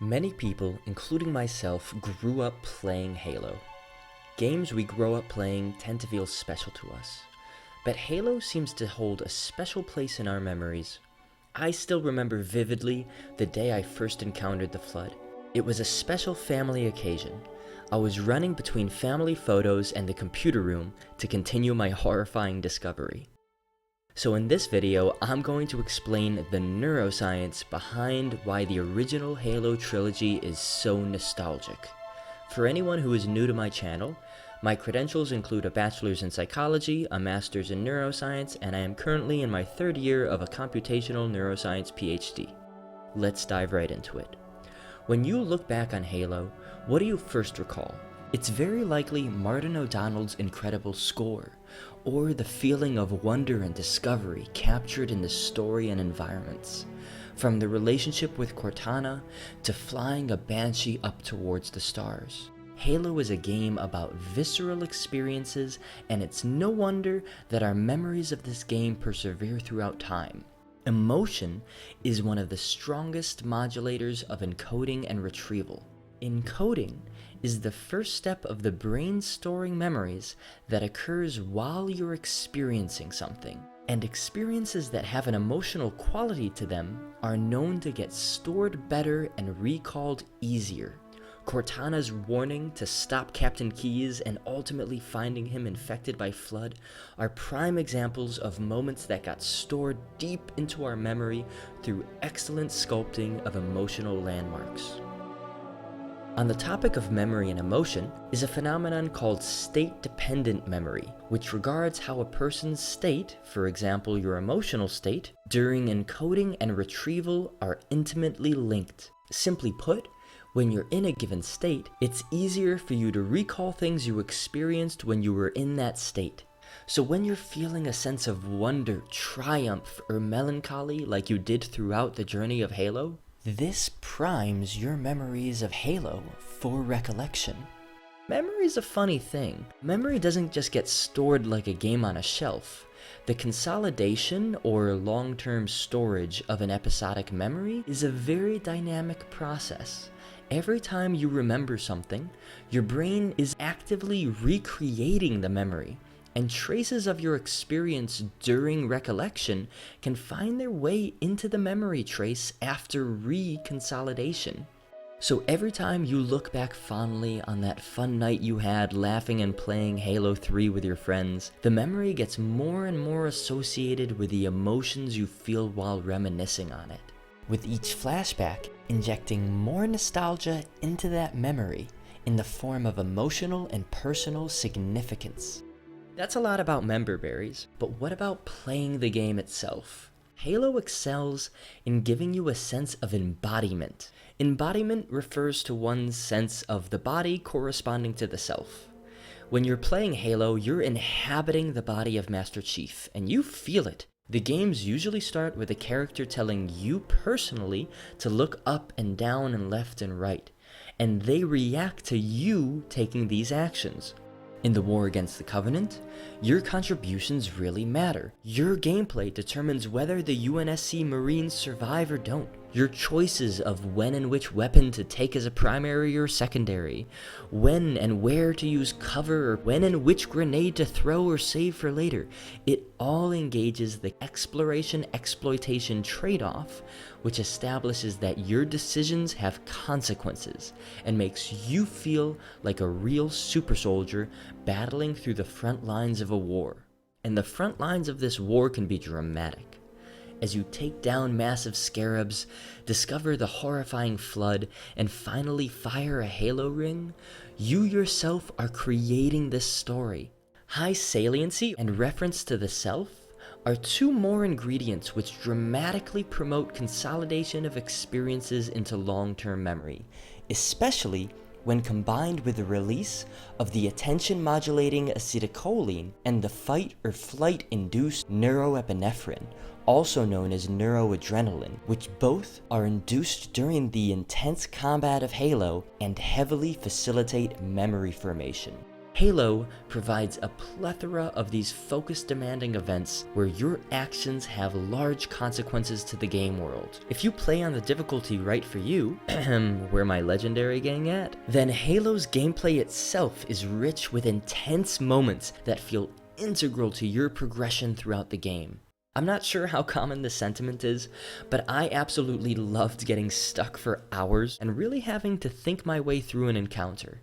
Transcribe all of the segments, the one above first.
Many people, including myself, grew up playing Halo. Games we grow up playing tend to feel special to us, but Halo seems to hold a special place in our memories. I still remember vividly the day I first encountered the Flood. It was a special family occasion. I was running between family photos and the computer room to continue my horrifying discovery. So in this video, I'm going to explain the neuroscience behind why the original Halo trilogy is so nostalgic. For anyone who is new to my channel, my credentials include a bachelor's in psychology, a master's in neuroscience, and I am currently in my third year of a computational neuroscience PhD. Let's dive right into it. When you look back on Halo, what do you first recall? It's very likely Martin O'Donnell's incredible score, or the feeling of wonder and discovery captured in the story and environments. From the relationship with Cortana to flying a Banshee up towards the stars. Halo is a game about visceral experiences, and it's no wonder that our memories of this game persevere throughout time. Emotion is one of the strongest modulators of encoding and retrieval. Encoding is the first step of the brain storing memories that occurs while you're experiencing something. And experiences that have an emotional quality to them are known to get stored better and recalled easier. Cortana's warning to stop Captain Keyes and ultimately finding him infected by Flood are prime examples of moments that got stored deep into our memory through excellent sculpting of emotional landmarks. On the topic of memory and emotion is a phenomenon called state-dependent memory, which regards how a person's state, for example your emotional state, during encoding and retrieval are intimately linked. Simply put, when you're in a given state, it's easier for you to recall things you experienced when you were in that state. So when you're feeling a sense of wonder, triumph, or melancholy like you did throughout the journey of Halo, this primes your memories of Halo for recollection. Memory is a funny thing. Memory doesn't just get stored like a game on a shelf. The consolidation or long-term storage of an episodic memory is a very dynamic process. Every time you remember something, your brain is actively recreating the memory, and traces of your experience during recollection can find their way into the memory trace after reconsolidation. So every time you look back fondly on that fun night you had laughing and playing Halo 3 with your friends, the memory gets more and more associated with the emotions you feel while reminiscing on it, with each flashback injecting more nostalgia into that memory in the form of emotional and personal significance. That's a lot about member berries, but what about playing the game itself? Halo excels in giving you a sense of embodiment. Embodiment refers to one's sense of the body corresponding to the self. When you're playing Halo, you're inhabiting the body of Master Chief, and you feel it. The games usually start with a character telling you personally to look up and down and left and right, and they react to you taking these actions. In the war against the Covenant, your contributions really matter. Your gameplay determines whether the UNSC Marines survive or don't. Your choices of when and which weapon to take as a primary or secondary, when and where to use cover, or when and which grenade to throw or save for later, it all engages the exploration-exploitation trade-off, which establishes that your decisions have consequences and makes you feel like a real super soldier battling through the front lines of a war. And the front lines of this war can be dramatic. As you take down massive scarabs, discover the horrifying Flood, and finally fire a Halo ring, you yourself are creating this story. High saliency and reference to the self are two more ingredients which dramatically promote consolidation of experiences into long-term memory, especially when combined with the release of the attention-modulating acetylcholine and the fight or flight-induced neuroepinephrine, also known as neuroadrenaline, which both are induced during the intense combat of Halo and heavily facilitate memory formation. Halo provides a plethora of these focused demanding events where your actions have large consequences to the game world. If you play on the difficulty right for you, where my legendary gang at, then Halo's gameplay itself is rich with intense moments that feel integral to your progression throughout the game. I'm not sure how common this sentiment is, but I absolutely loved getting stuck for hours and really having to think my way through an encounter.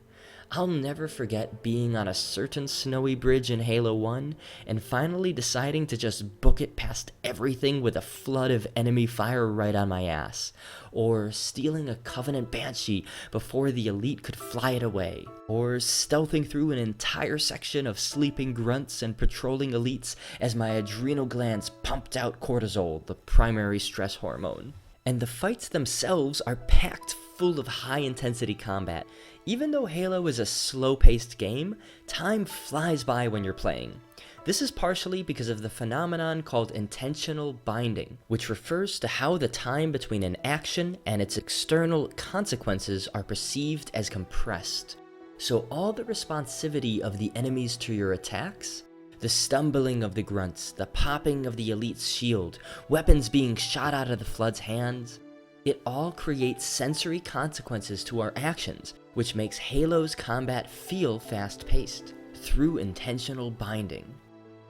I'll never forget being on a certain snowy bridge in Halo 1 and finally deciding to just book it past everything with a flood of enemy fire right on my ass, or stealing a Covenant Banshee before the elite could fly it away, or stealthing through an entire section of sleeping grunts and patrolling elites as my adrenal glands pumped out cortisol, the primary stress hormone. And the fights themselves are packed full of high-intensity combat. Even though Halo is a slow-paced game, time flies by when you're playing. This is partially because of the phenomenon called intentional binding, which refers to how the time between an action and its external consequences are perceived as compressed. So all the responsivity of the enemies to your attacks, the stumbling of the grunts, the popping of the elite's shield, weapons being shot out of the Flood's hands, it all creates sensory consequences to our actions, which makes Halo's combat feel fast-paced, through intentional binding.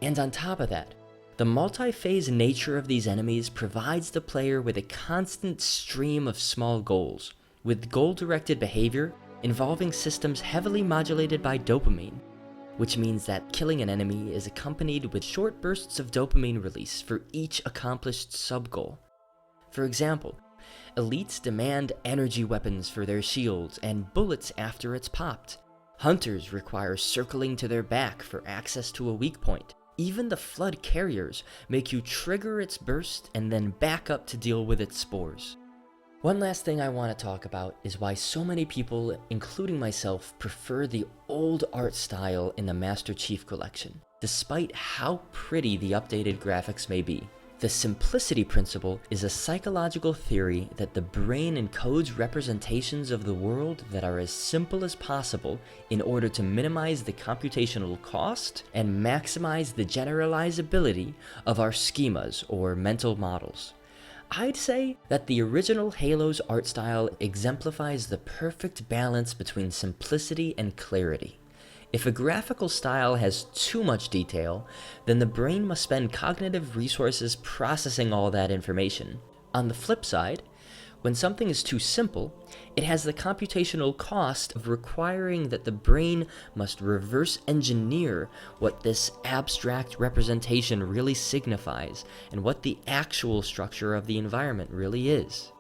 And on top of that, the multi-phase nature of these enemies provides the player with a constant stream of small goals, with goal-directed behavior involving systems heavily modulated by dopamine, which means that killing an enemy is accompanied with short bursts of dopamine release for each accomplished sub-goal. For example, elites demand energy weapons for their shields and bullets after it's popped. Hunters require circling to their back for access to a weak point. Even the Flood carriers make you trigger its burst and then back up to deal with its spores. One last thing I want to talk about is why so many people, including myself, prefer the old art style in the Master Chief Collection, despite how pretty the updated graphics may be. The simplicity principle is a psychological theory that the brain encodes representations of the world that are as simple as possible in order to minimize the computational cost and maximize the generalizability of our schemas or mental models. I'd say that the original Halo's art style exemplifies the perfect balance between simplicity and clarity. If a graphical style has too much detail, then the brain must spend cognitive resources processing all that information. On the flip side, when something is too simple, it has the computational cost of requiring that the brain must reverse engineer what this abstract representation really signifies and what the actual structure of the environment really is.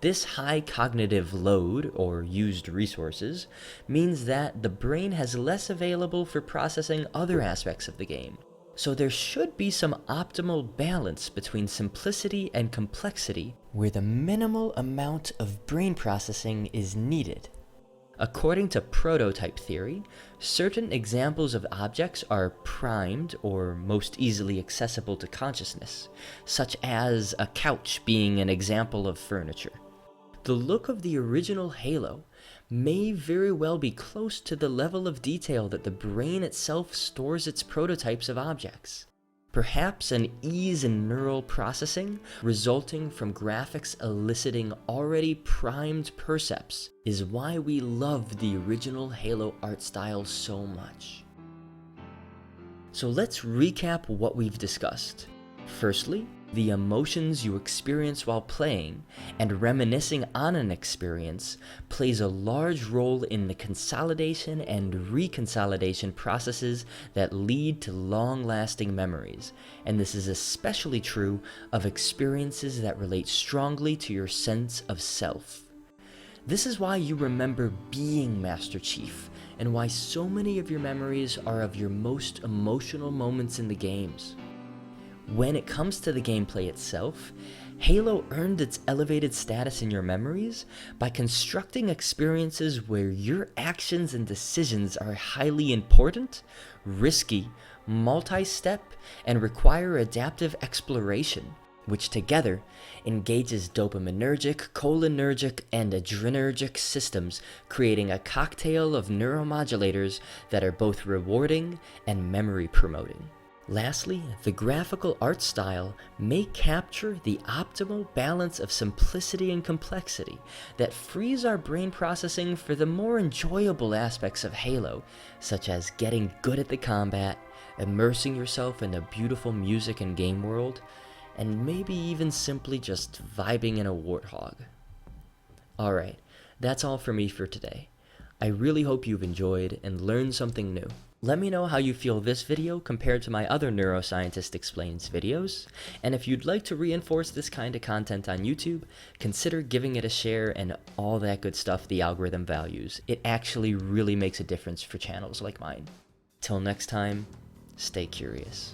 This high cognitive load, or used resources, means that the brain has less available for processing other aspects of the game. So there should be some optimal balance between simplicity and complexity, where the minimal amount of brain processing is needed. According to prototype theory, certain examples of objects are primed or most easily accessible to consciousness, such as a couch being an example of furniture. The look of the original Halo may very well be close to the level of detail that the brain itself stores its prototypes of objects. Perhaps an ease in neural processing resulting from graphics eliciting already primed percepts is why we love the original Halo art style so much. So let's recap what we've discussed. Firstly, the emotions you experience while playing and reminiscing on an experience plays a large role in the consolidation and reconsolidation processes that lead to long-lasting memories, and this is especially true of experiences that relate strongly to your sense of self. This is why you remember being Master Chief, and why so many of your memories are of your most emotional moments in the games. When it comes to the gameplay itself, Halo earned its elevated status in your memories by constructing experiences where your actions and decisions are highly important, risky, multi-step, and require adaptive exploration. which together engages dopaminergic, cholinergic, and adrenergic systems, creating a cocktail of neuromodulators that are both rewarding and memory promoting. Lastly, the graphical art style may capture the optimal balance of simplicity and complexity that frees our brain processing for the more enjoyable aspects of Halo, such as getting good at the combat, immersing yourself in a beautiful music and game world, and maybe even simply just vibing in a warthog. Alright, that's all for me for today. I really hope you've enjoyed and learned something new. Let me know how you feel this video compared to my other Neuroscientist Explains videos, and if you'd like to reinforce this kind of content on YouTube, consider giving it a share and all that good stuff the algorithm values. It actually really makes a difference for channels like mine. Till next time, stay curious.